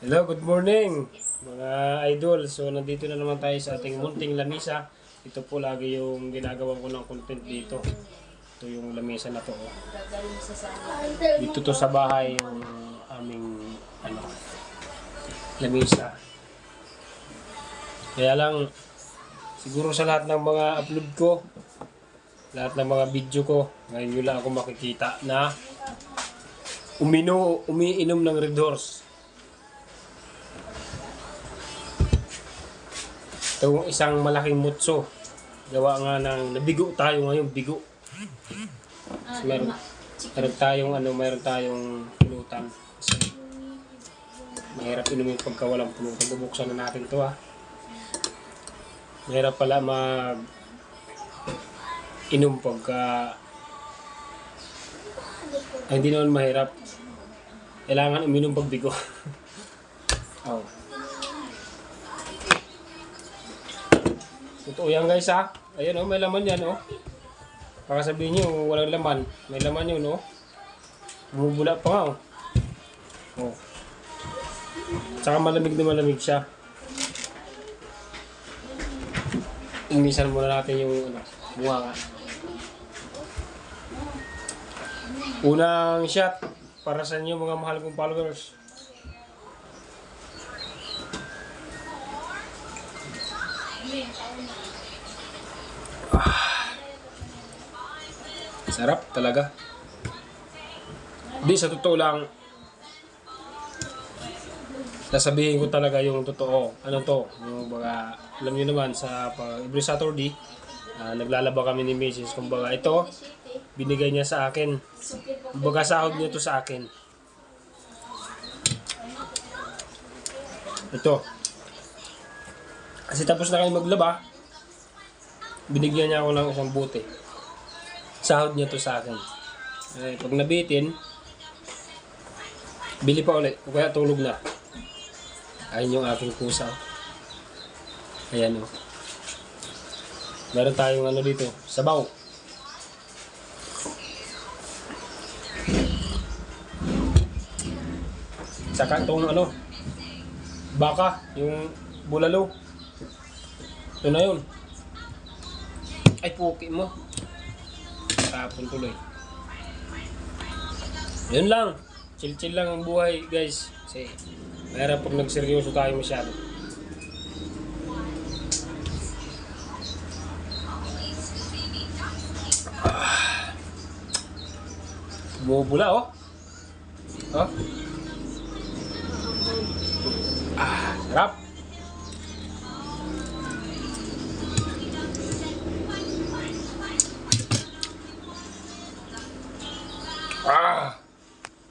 Hello, good morning mga idol. So nandito na naman tayo sa ating munting lamisa. Ito po lagi yung ginagawa ko ng content dito. Ito yung lamisa na to. Dito to sa bahay yung aming lamisa. Kaya lang siguro sa lahat ng mga upload ko, lahat ng mga video ko, ngayon nyo lang ako makikita na umiinom ng Red Horse. Ito isang malaking mutso. Gawa nga ng nabigo tayo ngayon, bigo. So, meron tayong pulutan. Kasi mahirap inumin pagka walang pulutan. Bubuksan na natin to Mahirap pala inom pagka hindi naman mahirap. Kailangan uminom pag bigo. Oh. Totoo yan guys Ayan may laman yan Baka sabihin nyo walang laman. May laman yun Bumubula pa nga Tsaka malamig na malamig siya. Imisan muna natin yung bunga. Unang shot para sa inyo mga mahal kong followers. Sarap talaga. Di sa totoo lang sasabihin ko talaga yung totoo. Ano to? Yung baga, alam niyo naman sa every Saturday naglalaba kami ni Mrs. Kumbaga ito binigay niya sa akin. Kumbaga sahod niya to sa akin. Ito. Kasi tapos na kayo maglaba, binigyan niya ako ng isang bote. Sahod niya to sa akin. Pag nabitin, bili pa ulit. O kaya tulog na. Ayun yung aking pusa. Ayan Meron tayong dito, sabaw. Saka itong baka, yung bulalo. Ito na yun. Ay, puki mo. Tapon tuloy. Yun lang. Chill-chill lang ang buhay, guys. Kasi, mayroon pag nagseryoso tayo masyado. Bumubula, sarap.